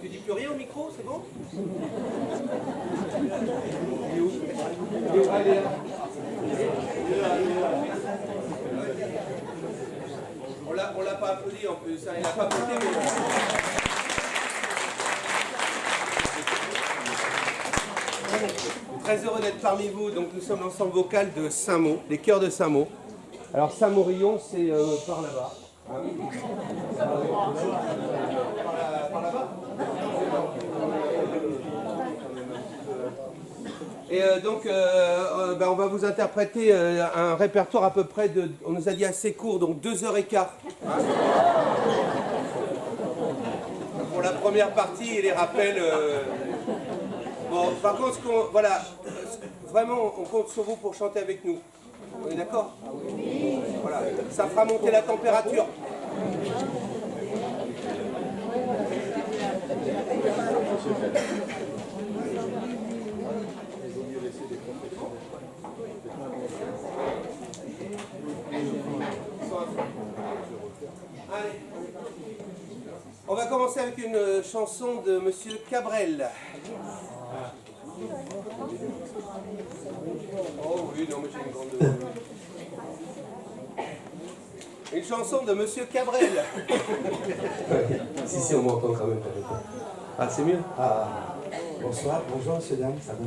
Tu dis plus rien au micro, c'est bon? On l'a pas applaudi en plus, hein. Il n'a pas applaudi, mais... Très heureux d'être parmi vous. Donc nous sommes l'ensemble vocal de Saint-Maud, les chœurs de Saint-Maud. Alors Saint-Maurillon, c'est par là-bas. Hein, par là-bas. Et donc, on va vous interpréter un répertoire à peu près de, on nous a dit assez court, donc 2h15. Hein. Pour la première partie et les rappels. Bon, par contre, voilà, vraiment, on compte sur vous pour chanter avec nous. On est d'accord? Voilà, ça fera monter la température. Allez. On va commencer avec une chanson de Monsieur Cabrel. Oh oui, non, mais j'ai une grande... Une chanson de Monsieur Cabrel. Si, on m'entend quand même. Ah, c'est mieux. Ah, bonsoir, bonjour, monsieur, dame, ça va?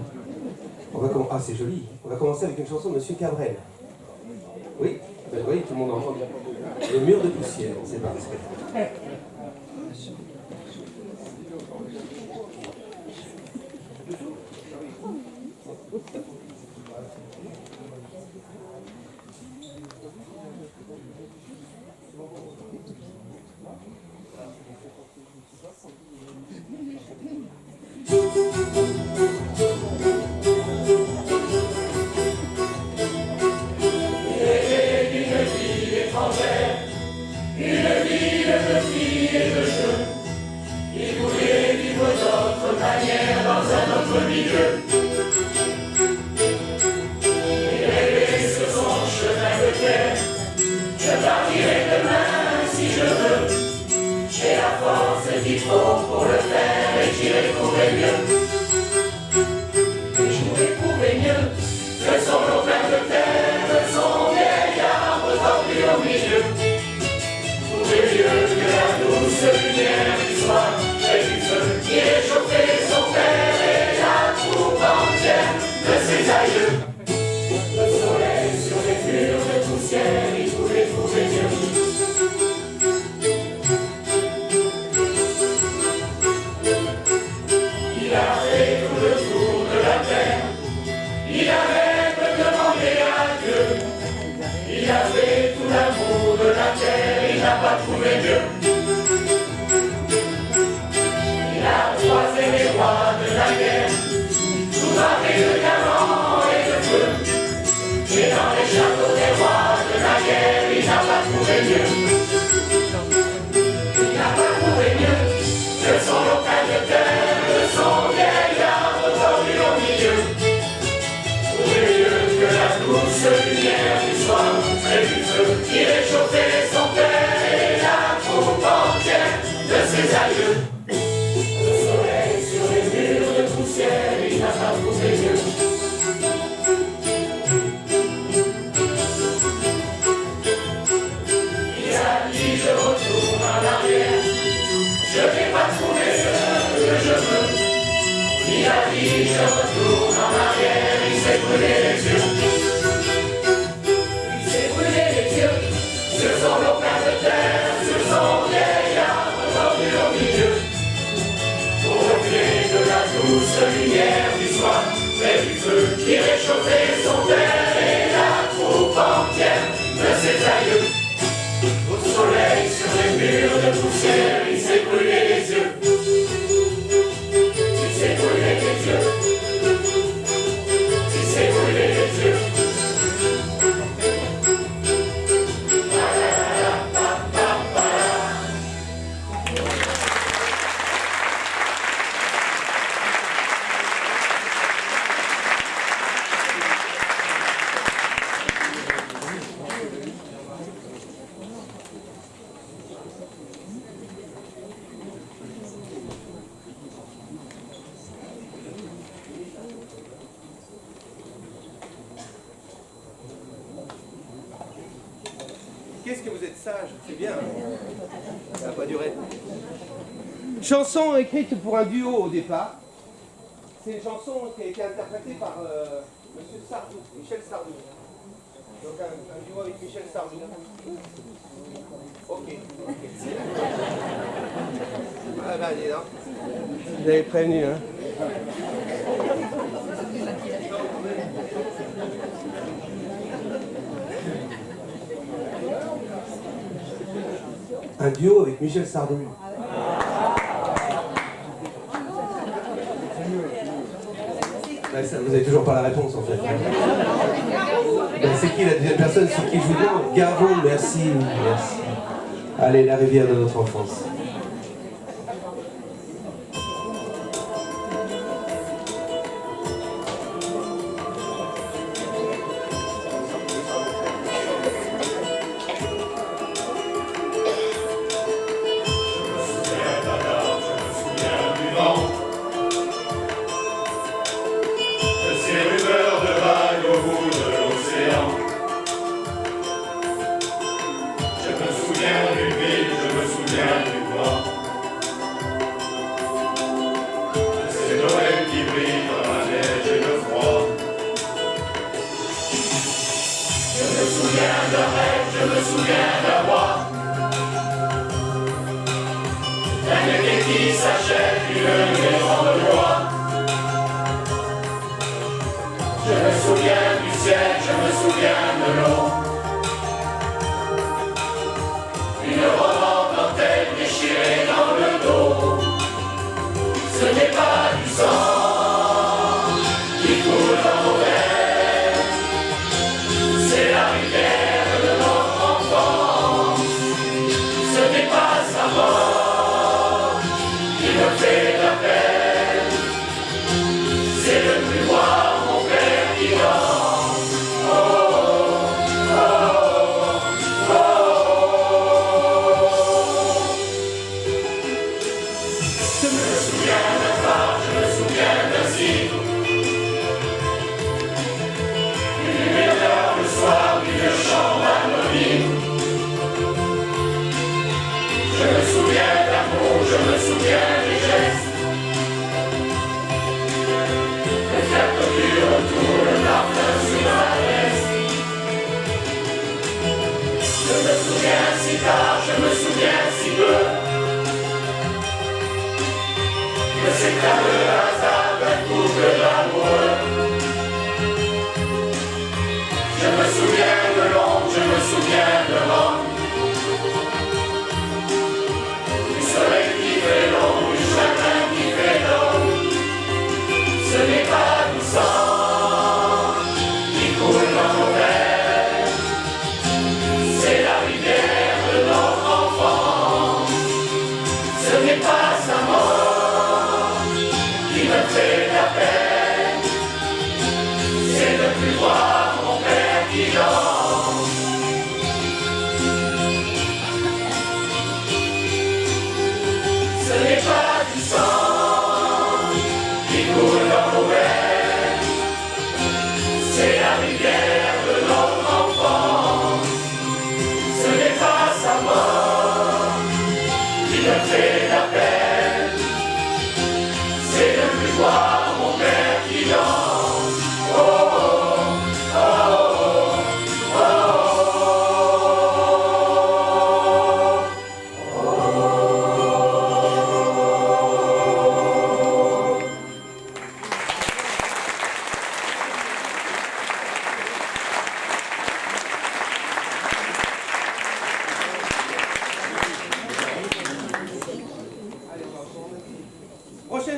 Ah, c'est joli. On va commencer avec une chanson de Monsieur Cabrel. Oui, oui, tout le monde entend bien. Le mur de poussière, c'est parti. Au soleil sur les murs de poussière, il s'est brûlé les yeux. Il s'est brûlé les yeux. Il s'est brûlé les yeux. Qu'est-ce que vous êtes sage, c'est bien. Ça va pas durer. Chanson écrite pour un duo au départ. C'est une chanson qui a été interprétée par Monsieur Sardou, Michel Sardou. Donc un duo avec Michel Sardou. Ok. Ah bah dis donc. Vous avez prévenu, hein. Un duo avec Michel Sardou. Ouais, ça, vous n'avez toujours pas la réponse en fait. C'est qui la deuxième personne? C'est qui je vous demande? Gavon, merci, merci. Allez, la rivière de notre enfance.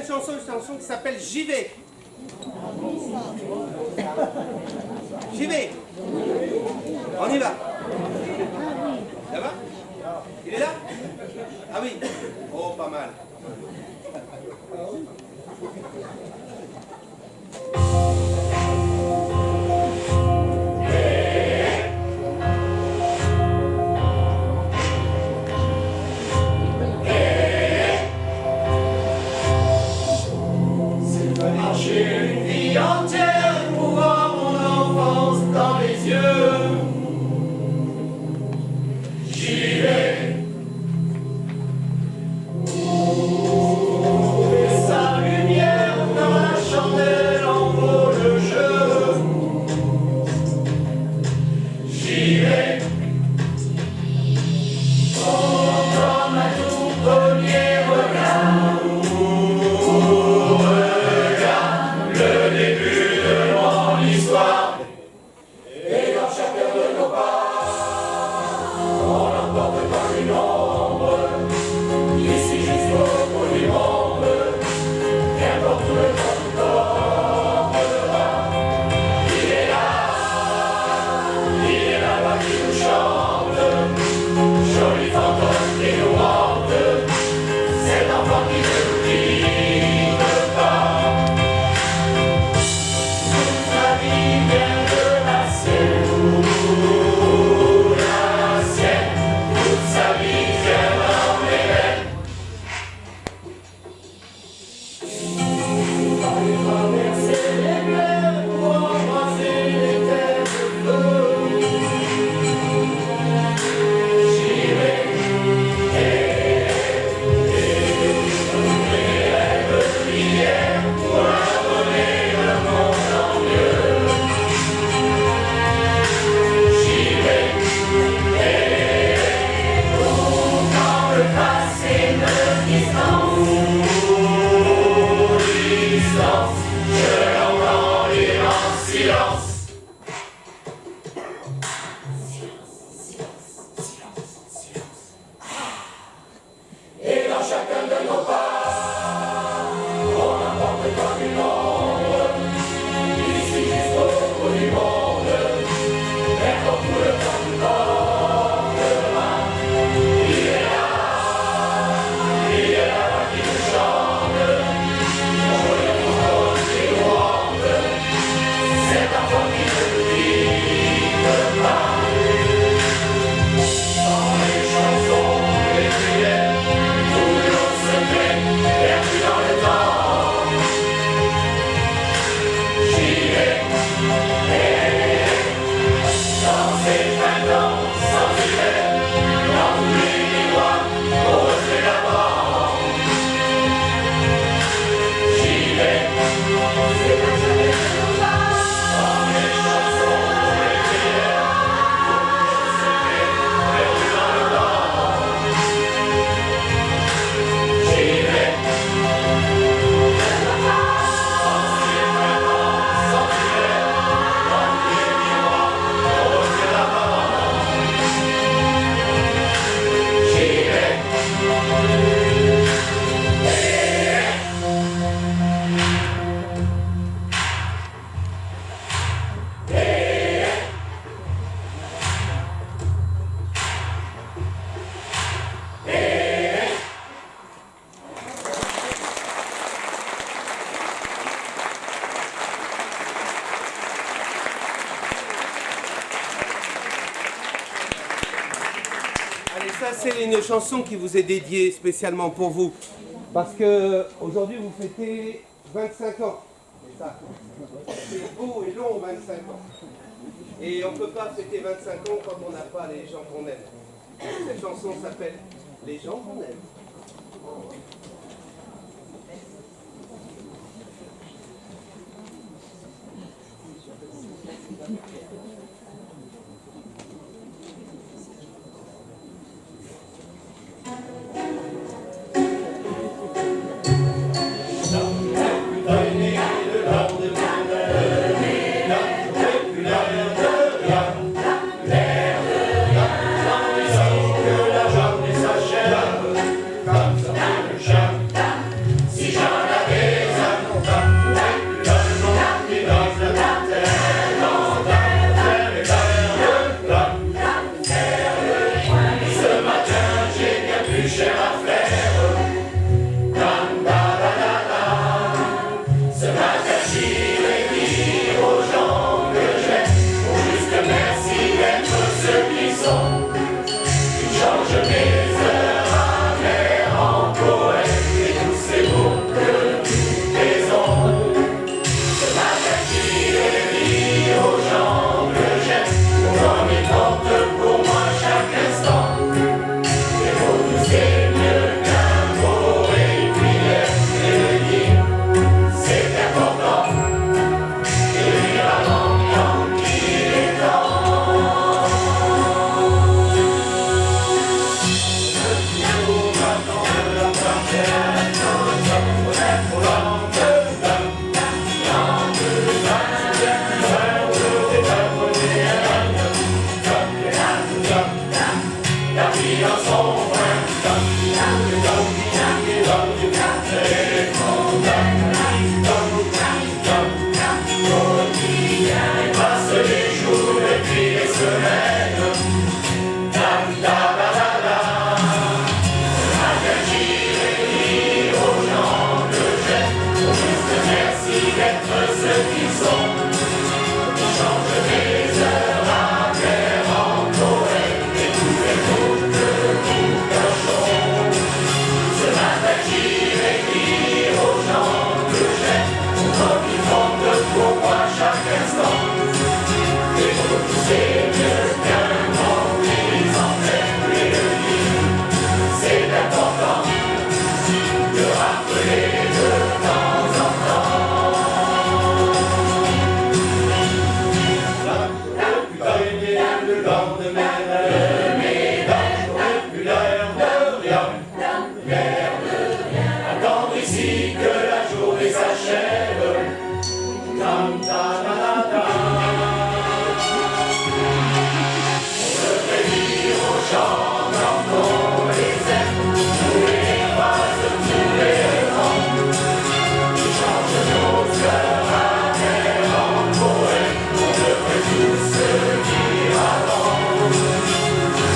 une chanson qui s'appelle J'y vais. J'y vais. On y va. Ça va? Il est là? Ah oui. Oh, pas mal. Ça, c'est une chanson qui vous est dédiée spécialement pour vous. Parce que aujourd'hui vous fêtez 25 ans. C'est ça. C'est beau et long, 25 ans. Et on ne peut pas fêter 25 ans quand on n'a pas les gens qu'on aime. Cette chanson s'appelle Les gens qu'on aime. Si j'en avais plus cher à faire. Dam, da, da, da, da. Ce matin j'irai dire aux gens que j'aime, au juste merci d'être ceux qui sont. Ils changent mes heures amères en poèmes et tous ces mots que nous taisons. Ce matin j'irai dire aux gens que j'aime, comme ils portent pour moi chaque instant. Les mots tous c'est mieux qu'un mot et une prière, et le dire c'est important. Et lire avant quand il est temps. Toujours attendre la parfaite, pour l'âme de la vie dans son coin, et passe les jours et puis les semaines. Dam, da, da, da, da. Ce matin j'irai dire aux gens que j'aime, au juste merci d'être ceux qui sont. Ils changent mes heures amères en poèmes et tous les mots que nous cachons. Ce matin j'irai dire aux gens que j'aime, comme ils comptent pour moi chaque instant. Les mots c'est mieux qu'un mot, ils en aiment et le dire. C'est important de rappeler de temps en temps. Le lendemain de mes dents, j'aurais plus l'air de rien. Attendre ici que la journée s'achève. Dam, da, da, da, da. On devrait dire aux gens quand on les aime, tous les phrases, tous les rangs. Qui changent nos heures amères en poèmes. On devrait tous se dire avant.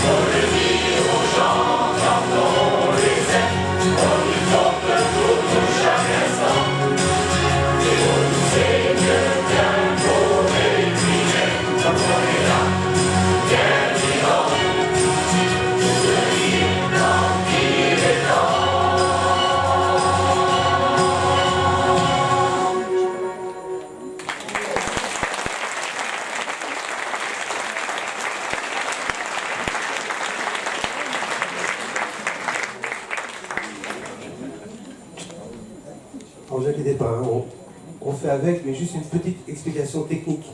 On le dire aux gens quand on les aime, on y porte pour nous chaque instant. Les mots c'est mieux qu'un mot et une prière, comme on est là, bien vivant, de dire quand il est temps. Alors, ne vous inquiétez pas, hein, on fait avec, mais juste une petite explication technique.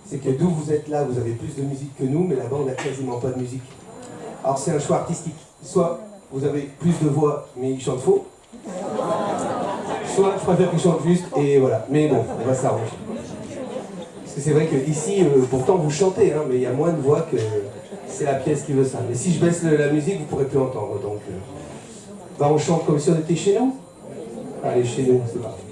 C'est que d'où vous êtes là, vous avez plus de musique que nous, mais là-bas, on n'a quasiment pas de musique. Alors, c'est un choix artistique. Soit vous avez plus de voix, mais ils chantent faux. Soit je préfère qu'ils chantent juste, et voilà. Mais bon, on va s'arranger. Parce que c'est vrai qu'ici, pourtant, vous chantez, hein, mais il y a moins de voix que c'est la pièce qui veut ça. Mais si je baisse la musique, vous ne pourrez plus entendre. Donc, bah, on chante comme si on était chez nous. Allez, chez nous, c'est parti.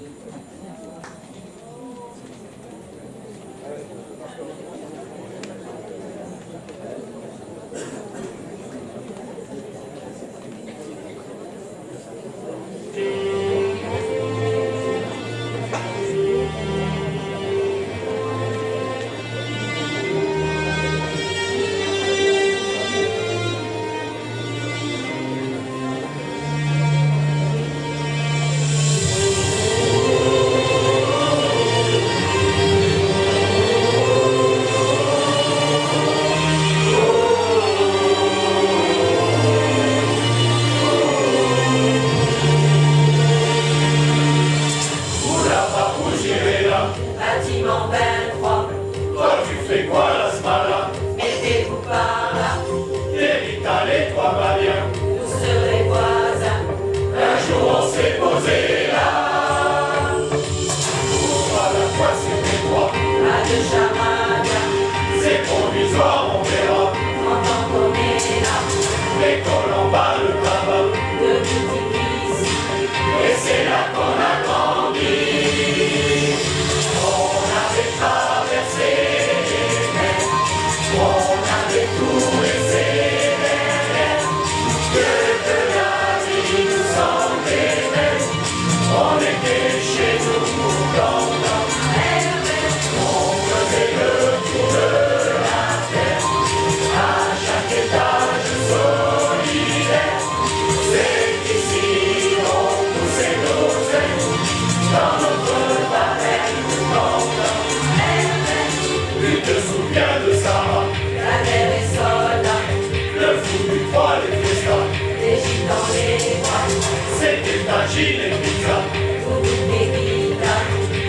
fragiles et méditables,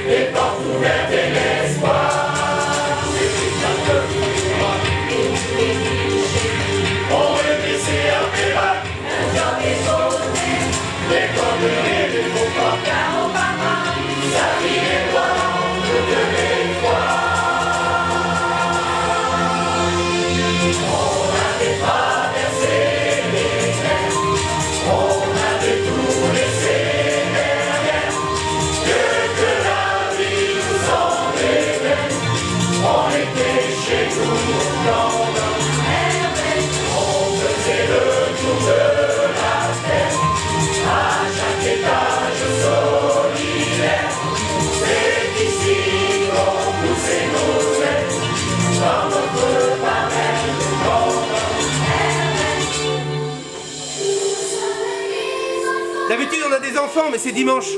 les portes ouvertes et l'espoir. On est baissé à péral, un job est posé, les conneries du faux corps, car au papa, sa vie est loin de l'espoir. On avait traversé les mers, on avait tout laissé derrière, que la vie nous semblait belle, on était chez nous dans notre merveille, on faisait le tour de la terre, à chaque étage solidaire, c'est ici qu'on poussait nos ailes, dans notre pareil, dans notre merveille. D'habitude, on a des enfants, mais c'est dimanche.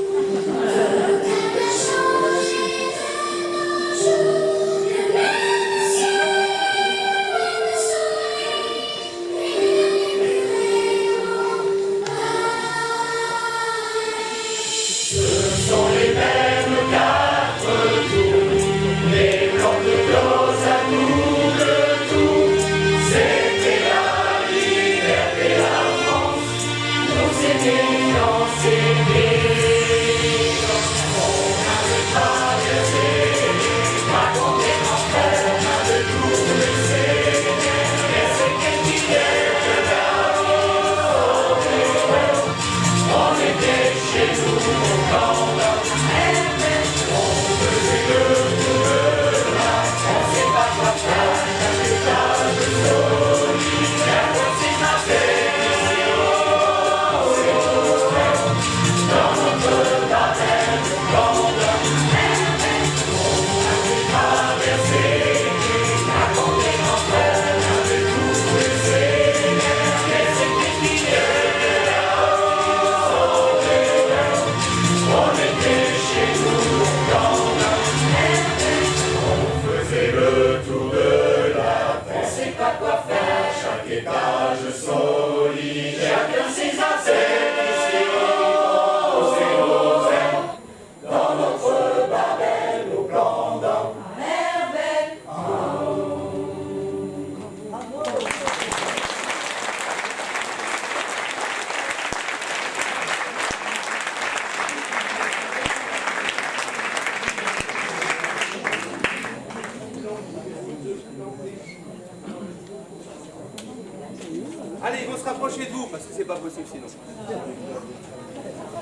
Allez, il faut se rapprocher de vous, parce que c'est pas possible sinon.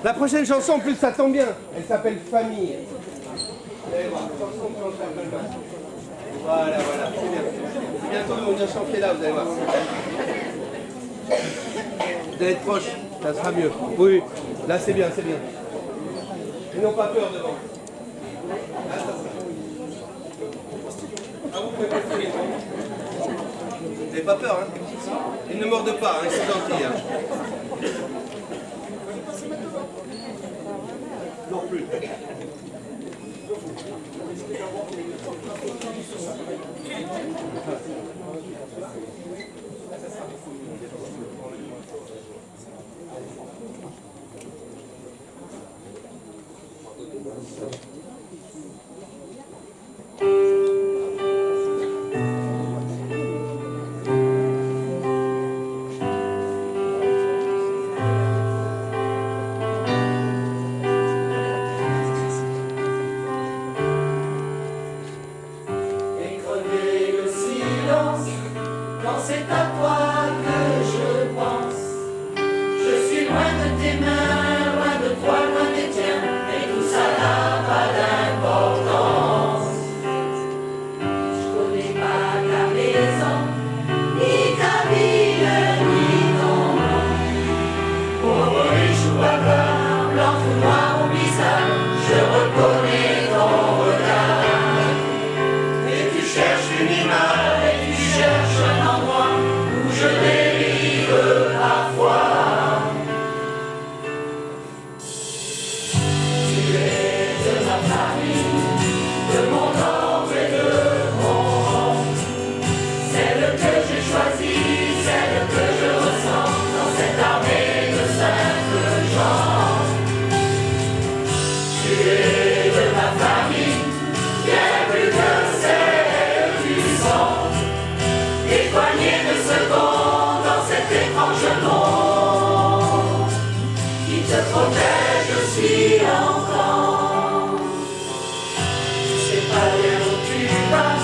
La prochaine chanson, en plus, ça tombe bien. Elle s'appelle Famille. Vous allez voir, chanson de Jean-Charles Goldman. Voilà, voilà, c'est bien. Bientôt, nous, on vient chanter là, vous allez voir. Vous allez être proche, ça sera mieux. Oui, là, c'est bien, c'est bien. Ils n'ont pas peur devant. Là, ça sera. Ah, vous pouvez pas le faire. Vous n'avez pas peur, hein? Ils ne mordent pas, hein, ils sont gentils. Hein. Non plus. te protège aussi longtemps. Tu sais pas bien où tu vas,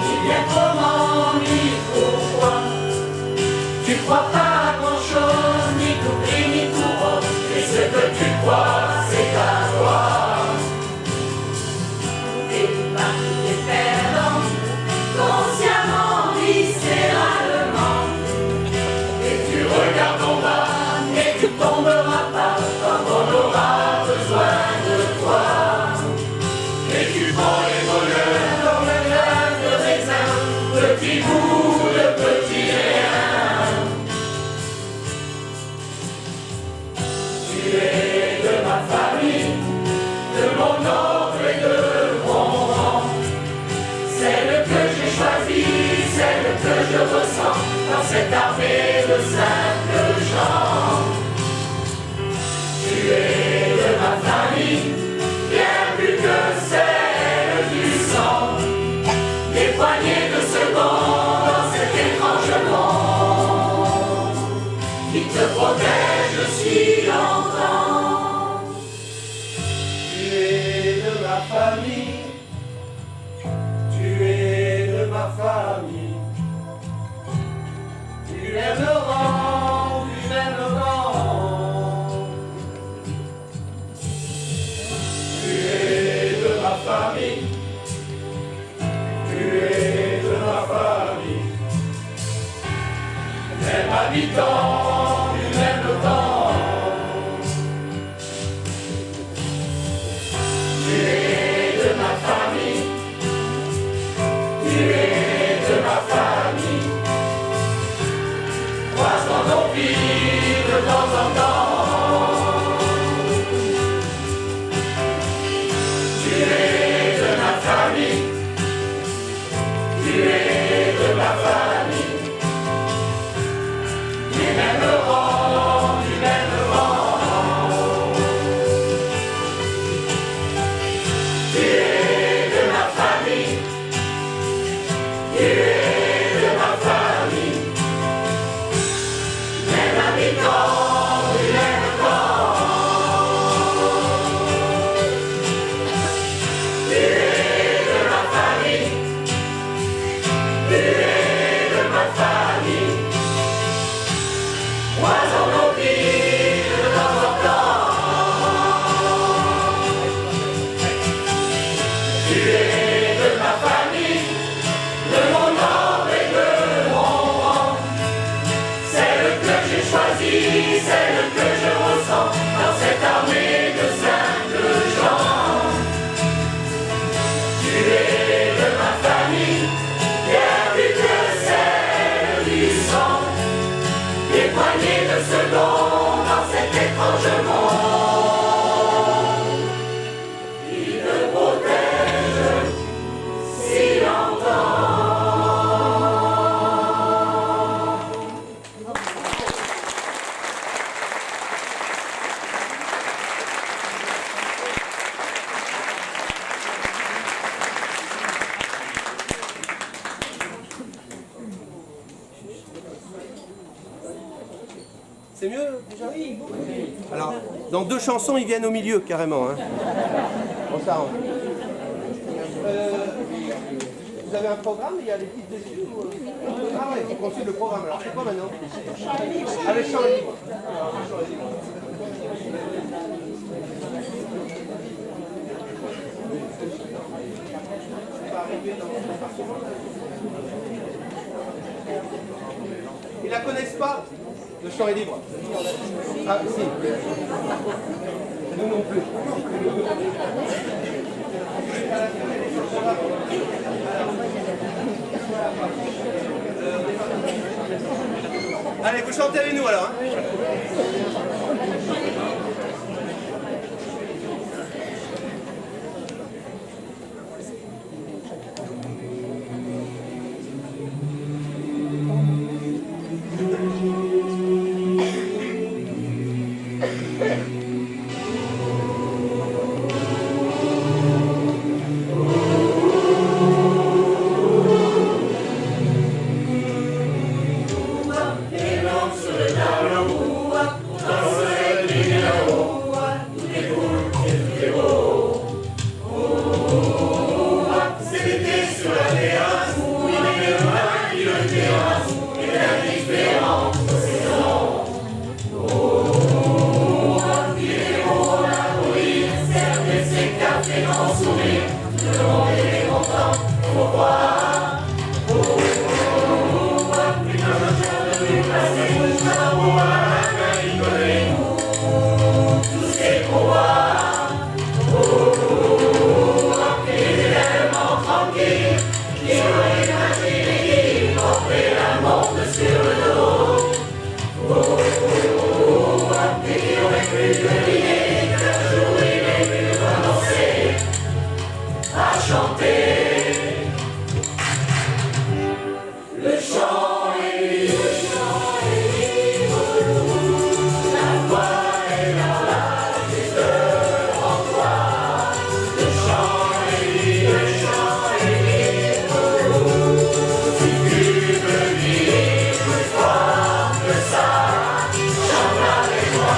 ni bien comment, ni pourquoi. Tu crois pas à grand chose, ni tout gris, ni tout rose, et ce que tu crois, c'est à toi. T'es parti, t'es perdant, consciemment, viscéralement. Et tu regardes en bas, et tu tomberas pas quand on aura besoin de toi. Et tu prends les voleurs comme le grain de raisin, petit bout de petit rien. Tu es de ma famille, de mon ordre et de mon rang. Celle que j'ai choisie, celle que je ressens dans cette armée de simples gens. Tu es de ma famille, bien plus que celle du sang. Des poignées de secondes dans cet étrange monde qui te protège si longtemps. Tu es de ma famille, tu es de ma famille. Tu aimes le rang, tu aimes le rang. Tu es de ma famille, tu es de ma famille. Même habitant du même temps. Tu es de ma famille, tu es de ma famille. Croisons nos vies de temps en temps. Tu es de ma famille, tu es de ma famille. Du même rang, du même rang. Tu es de ma famille, tu es de ma famille. Même habitant du même camp. Tu es de ma famille, tu es de ma famille. Croisons nos vies de temps en temps. Tu es de ma famille, de mon ordre et de mon rang. Celle que j'ai choisie, celle que je ressens dans cette armée de simples gens. Tu es de ma famille, bien plus que celle du sang. Des poignées de secondes dans cet étrange monde qui te protège si longtemps. C'est mieux déjà? Oui. Alors, dans 2 chansons, ils viennent au milieu carrément. Hein. On s'arrange. Vous avez un programme? Il y a des titres dessus ou... Ah ouais, il faut qu'on suive le programme. Alors c'est quoi maintenant? Ah, les chants libres. Ils la connaissent pas? Le chant est libre. Ah si. Nous non plus. Allez, vous chantez avec nous alors. Hein. Et l'homme sur le tableau, dans ce plus deviner qu'un jour il est venu renoncer à chanter. Le chant est libre, la voix est dans la juste en toi. Le chant est libre, si tu veux vivre plus fort que ça, chante avec moi.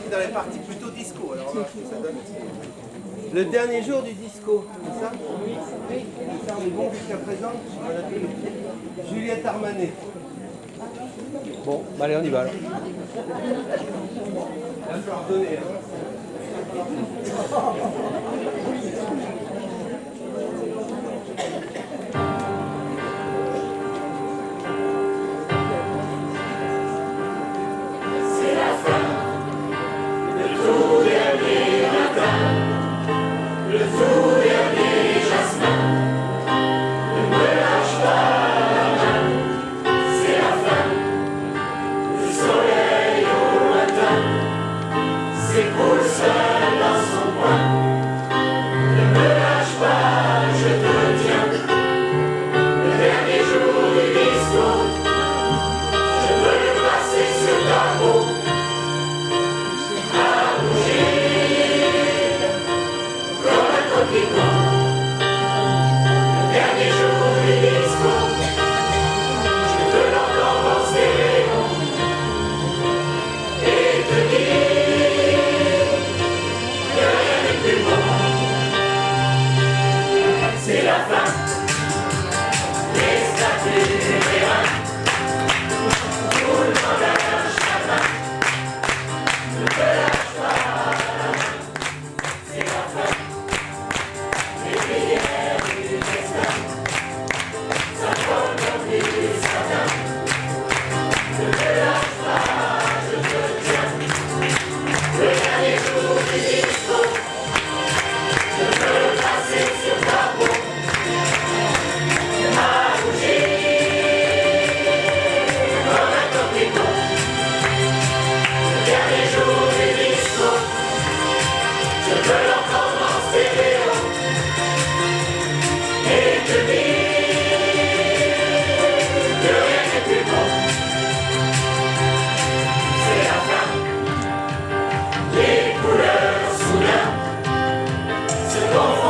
Dans les parties plutôt disco. Alors, ça donne... Le dernier jour du disco, c'est ça? Oui. Ça, on est bon jusqu'à présent. Juliette Armanet. Bon, bah allez, on y va alors. Là, il faut redonner. Les couleurs soudain se confondent.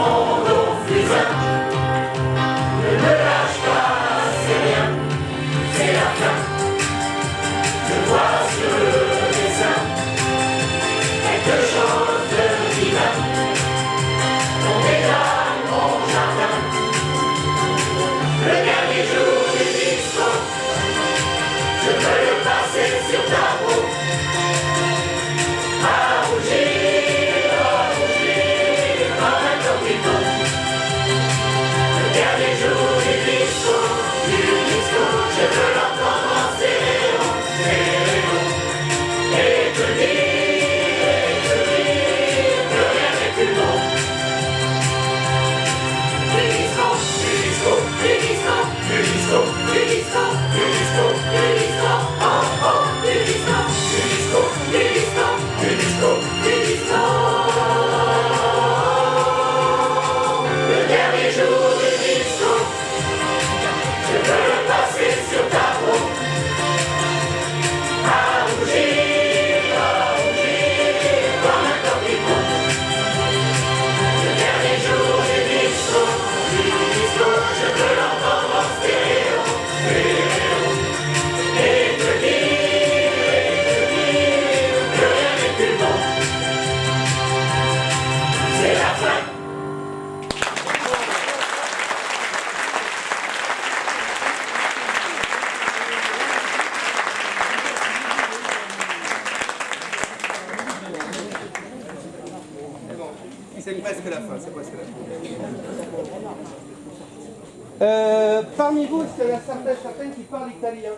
C'est presque la fin, c'est presque la fin. Parmi vous, est-ce qu'il y en a certaines qui parlent italien?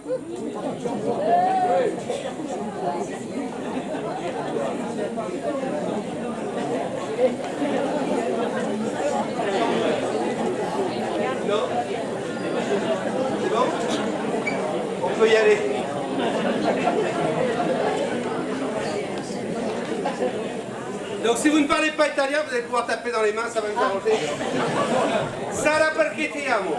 Non? C'est bon? On peut y aller. Donc si vous ne parlez pas italien, vous allez pouvoir taper dans les mains, ça va vous arranger. Sarà perché ti amo.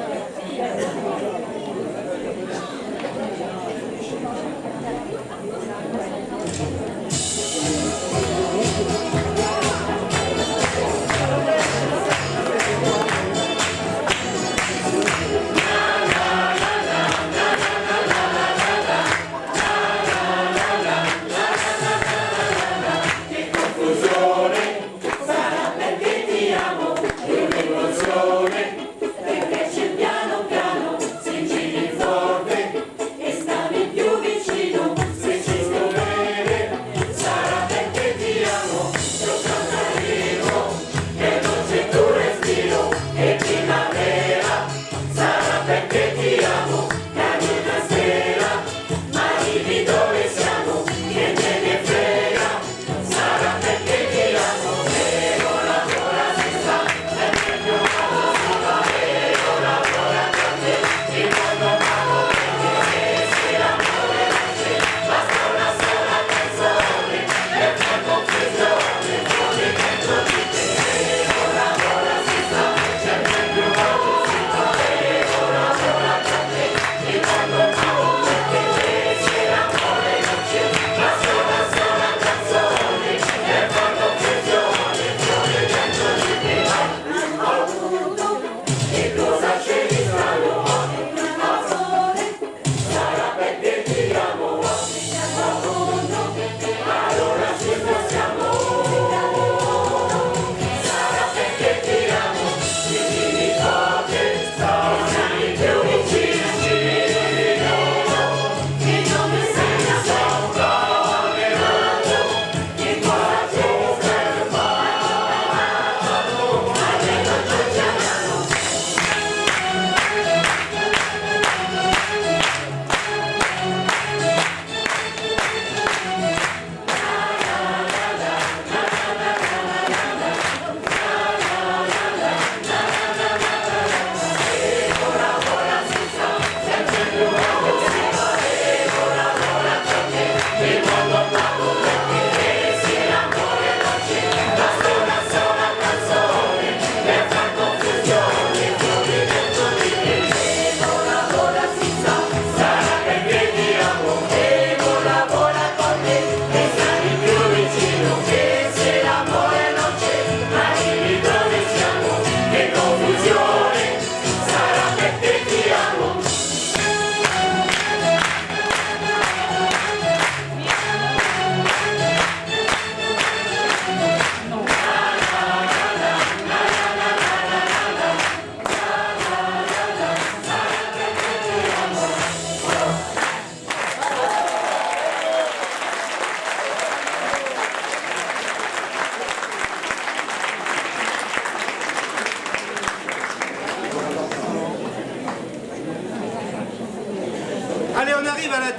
Sarà perché ti amo.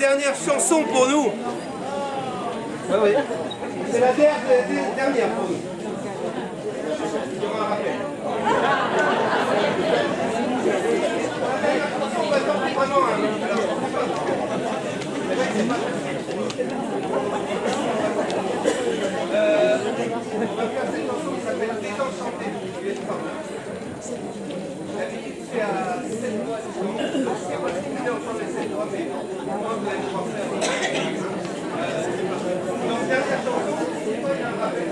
dernière chanson pour nous. Ah oui. C'est la dernière pour nous. Il y aura un rappel. On va tenter vraiment on va faire cette chanson qui s'appelle Désenchantée. C'est à 7 doigts, c'est bon. Je ne sais pas si vous allez entendre les 7 doigts, mais moi vous allez pouvoir faire. Donc, dernière chanson, c'est quoi un rappel?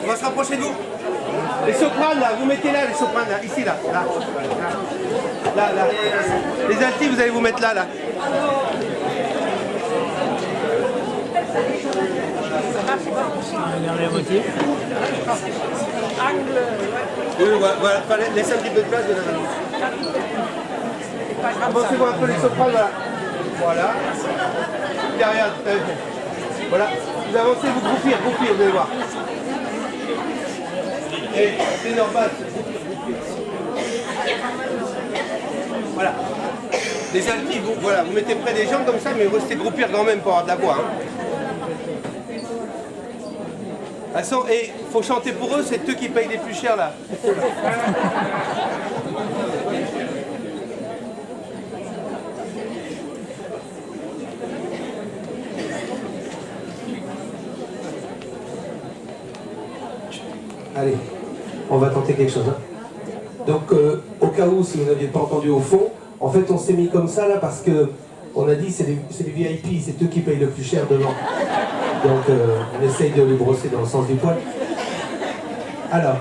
On va se rapprocher de vous. Les sopranes là, vous mettez là les sopranes là, ici là. Là. Les altis, vous allez vous mettre là. Voilà, laissez un petit peu de place. Avancez-vous un peu les sopranes, voilà. Derrière, voilà. Vous avancez, vous groupir, vous allez voir. Et c'est normal. Voilà. Les altis, vous mettez près des jambes comme ça, mais vous restez groupir quand même pour avoir de la voix. Et il faut chanter pour eux, c'est eux qui payent les plus chers là. Allez, on va tenter quelque chose. Donc, au cas où, si vous n'aviez pas entendu au fond, en fait, on s'est mis comme ça là parce que on a dit c'est les VIP, c'est eux qui payent le plus cher devant. Donc, on essaye de les brosser dans le sens du poil. Alors,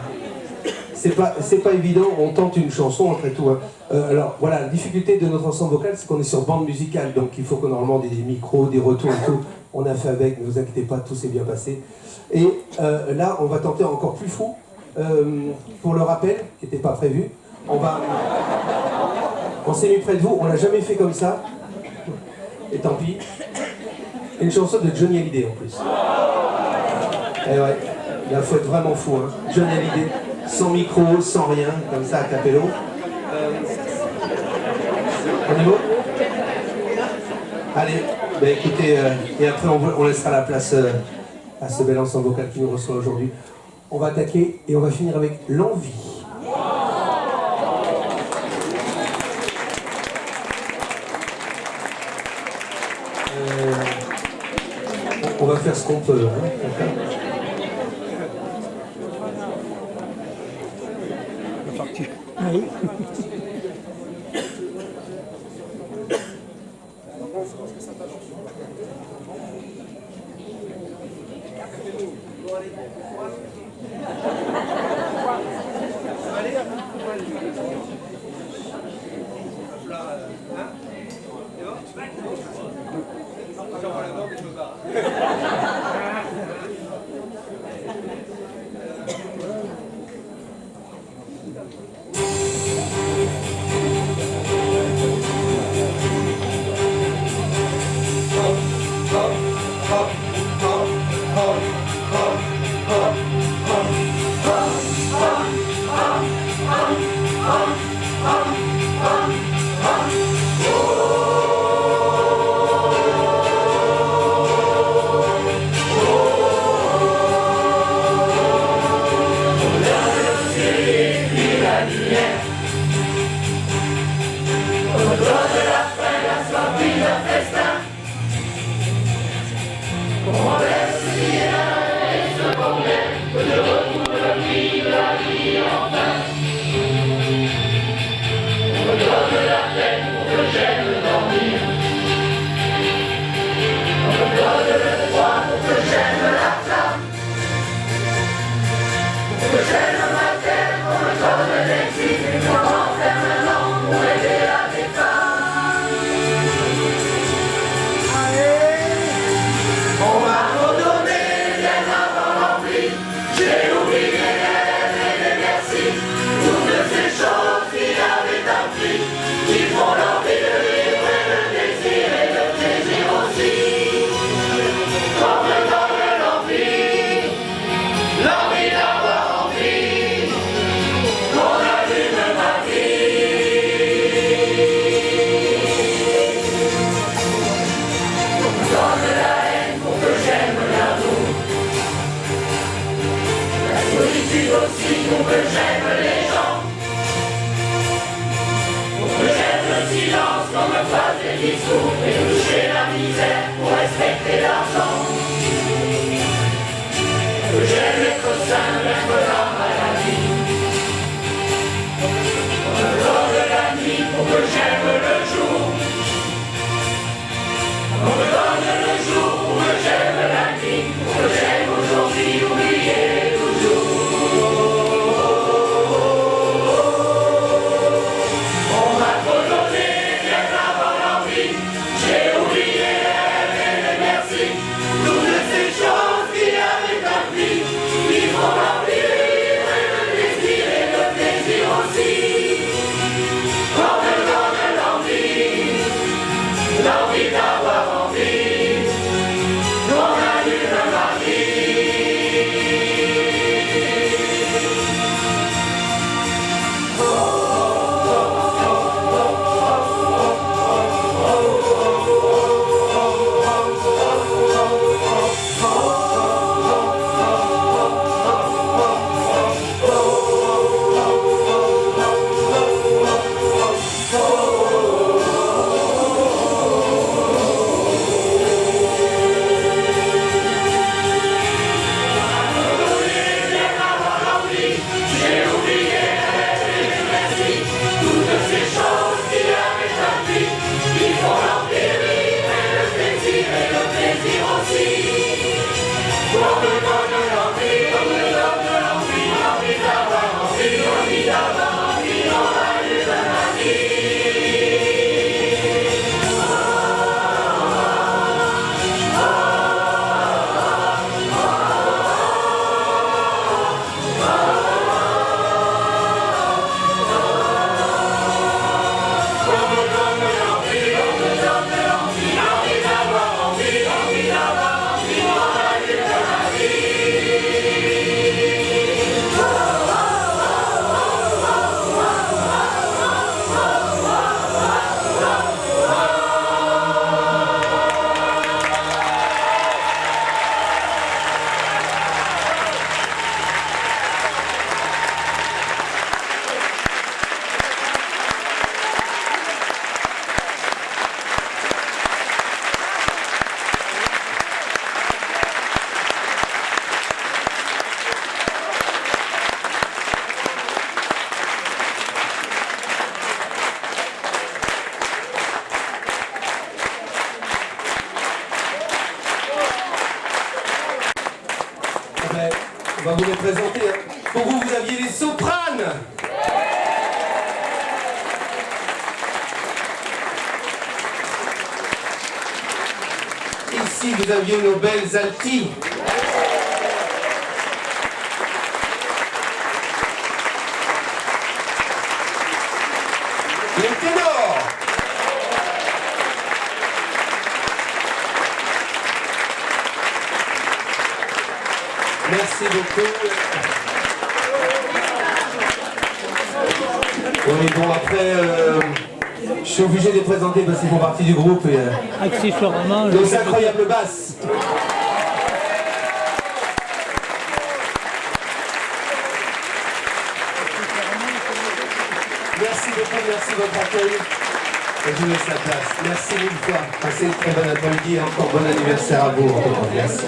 c'est pas évident, on tente une chanson après tout. Alors, voilà, la difficulté de notre ensemble vocal, c'est qu'on est sur bande musicale, donc il faut que normalement des micros, des retours et tout. On a fait avec, ne vous inquiétez pas, tout s'est bien passé. Et là, on va tenter encore plus fou. Pour le rappel, qui n'était pas prévu, on s'est mis près de vous, on l'a jamais fait comme ça. Et tant pis. Une chanson de Johnny Hallyday en plus. Et ouais, il faut être vraiment fou, hein. Johnny Hallyday, sans micro, sans rien, comme ça à capello. Au niveau. Allez, bah écoutez, et après on laissera la place à ce bel ensemble vocal qui nous reçoit aujourd'hui. On va attaquer et on va finir avec l'envie. On va faire ce qu'on peut. Hein. Oui. On va vous les présenter. Pour vous, vous aviez les sopranes. Ici, vous aviez nos belles altis. Les ténors. Merci beaucoup. Oui, bon, après, je suis obligé de les présenter parce qu'ils font partie du groupe. Et, accessoirement, nos incroyables basses. Merci beaucoup, merci de votre accueil. Et je laisse la place. Merci mille fois. Passez une très bonne après-midi et encore bon anniversaire à vous. Merci.